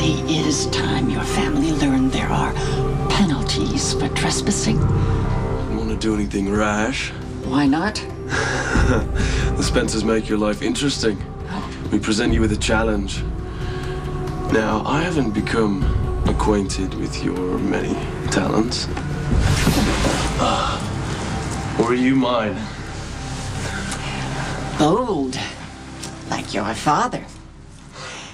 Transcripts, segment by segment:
really is time your family learned there are penalties for trespassing. Don't want to do anything rash. Why not? The Spencers make your life interesting. We present you with a challenge. Now, I haven't become acquainted with your many talents. Or are you mine? Bold, like your father.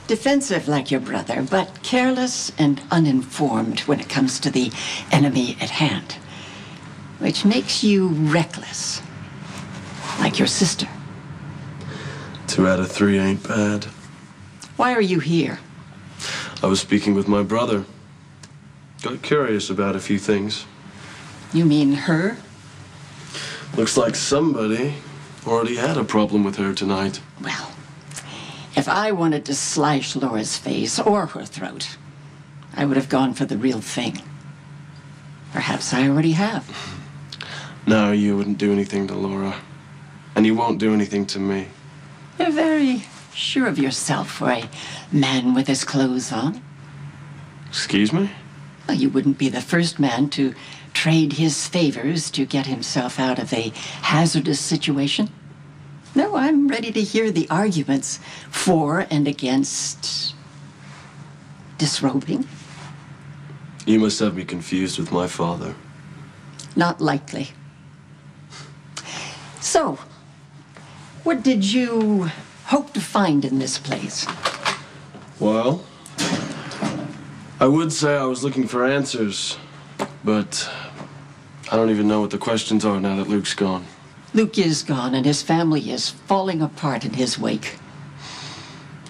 Defensive like your brother, but careless and uninformed when it comes to the enemy at hand. Which makes you reckless, like your sister. 2 out of 3 ain't bad. Why are you here? I was speaking with my brother. Got curious about a few things. You mean her? Looks like somebody already had a problem with her tonight. Well, if I wanted to slash Laura's face or her throat, I would have gone for the real thing. Perhaps I already have. No, you wouldn't do anything to Laura. And you won't do anything to me. You're very sure of yourself for a man with his clothes on. Excuse me? Well, you wouldn't be the first man to trade his favors to get himself out of a hazardous situation. No, I'm ready to hear the arguments for and against disrobing. You must have me confused with my father. Not likely. So, what did you hope to find in this place? Well, I would say I was looking for answers, but I don't even know what the questions are now that Luke's gone. Luke is gone, and his family is falling apart in his wake.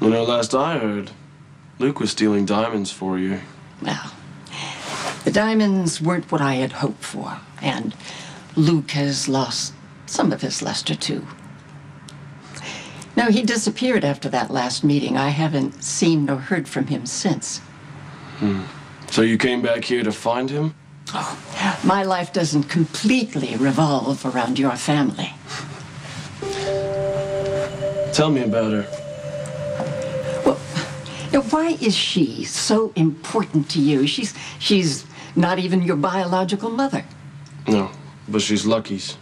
You know, last I heard, Luke was stealing diamonds for you. Well, the diamonds weren't what I had hoped for, and Luke has lost some of his luster, too. No, he disappeared after that last meeting. I haven't seen nor heard from him since. So you came back here to find him? Oh, my life doesn't completely revolve around your family. Tell me about her. Well, now, why is she so important to you? She's not even your biological mother. No, but she's Lucky's.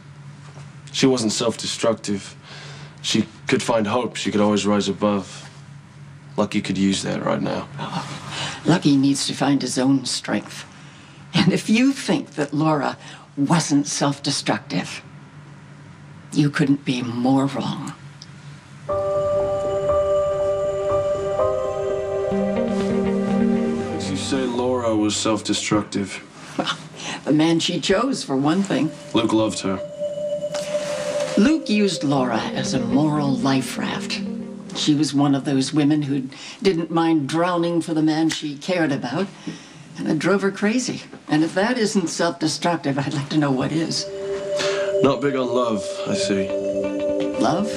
She wasn't self-destructive. She could find hope. She could always rise above. Lucky could use that right now. Oh, Lucky needs to find his own strength. And if you think that Laura wasn't self-destructive, you couldn't be more wrong. Makes you say Laura was self-destructive. Well, the man she chose, for one thing. Luke loved her. Luke used Laura as a moral life raft. She was one of those women who didn't mind drowning for the man she cared about, and it drove her crazy. And if that isn't self-destructive, I'd like to know what is. Not big on love, I see. Love?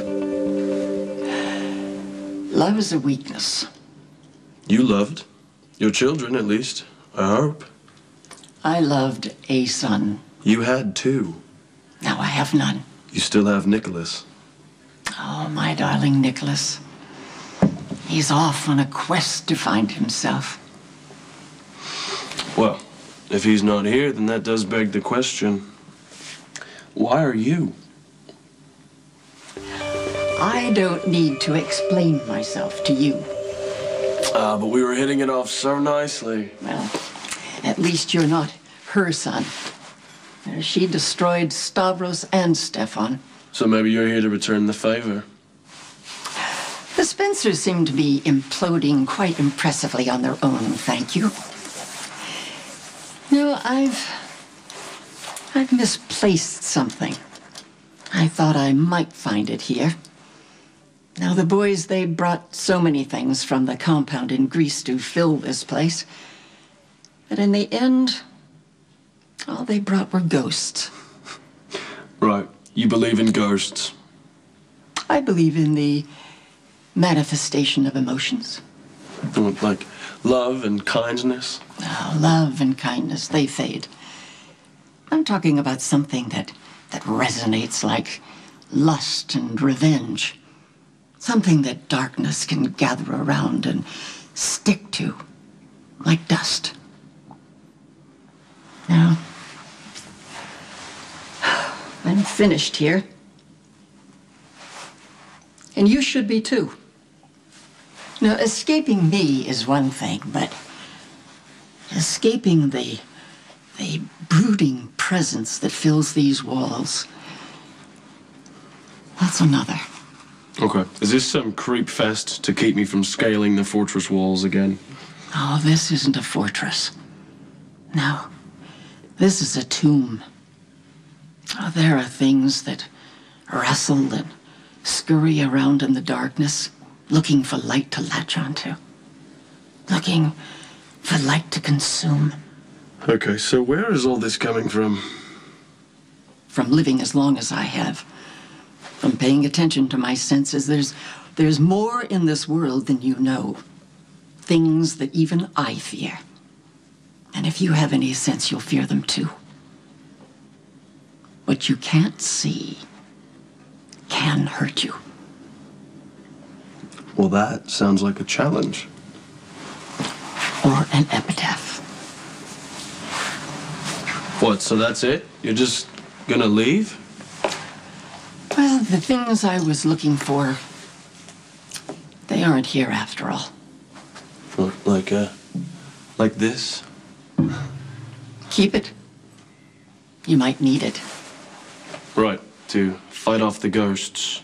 Love is a weakness. You loved. Your children, at least. I hope. I loved a son. You had 2. Now I have none. You still have Nicholas. Oh, my darling Nicholas. He's off on a quest to find himself. Well, if he's not here, then that does beg the question. Why are you? I don't need to explain myself to you. But we were hitting it off so nicely. Well, at least you're not her son. She destroyed Stavros and Stefan. So maybe you're here to return the favor. The Spencers seem to be imploding quite impressively on their own, thank you. No, I've misplaced something. I thought I might find it here. Now, the boys, they brought so many things from the compound in Greece to fill this place. But in the end, all they brought were ghosts. Right. You believe in ghosts. I believe in the manifestation of emotions. Like love and kindness. Oh, love and kindness, they fade. I'm talking about something that resonates like lust and revenge. Something that darkness can gather around and stick to. like dust. Now, I'm finished here. And you should be too. Now, escaping me is one thing, but escaping the brooding presence that fills these walls, that's another. Okay. Is this some creep fest to keep me from scaling the fortress walls again? Oh, this isn't a fortress. No, this is a tomb. Oh, there are things that wrestle and scurry around in the darkness, looking for light to latch onto, looking for light to consume. Okay, so where is all this coming from? From living as long as I have, from paying attention to my senses, there's more in this world than you know. Things that even I fear. And if you have any sense, you'll fear them too. What you can't see can hurt you. Well, that sounds like a challenge. Or an epitaph. What, so that's it? You're just gonna leave? Well, the things I was looking for, they aren't here after all. What, like this? Keep it. You might need it. Right, to fight off the ghosts.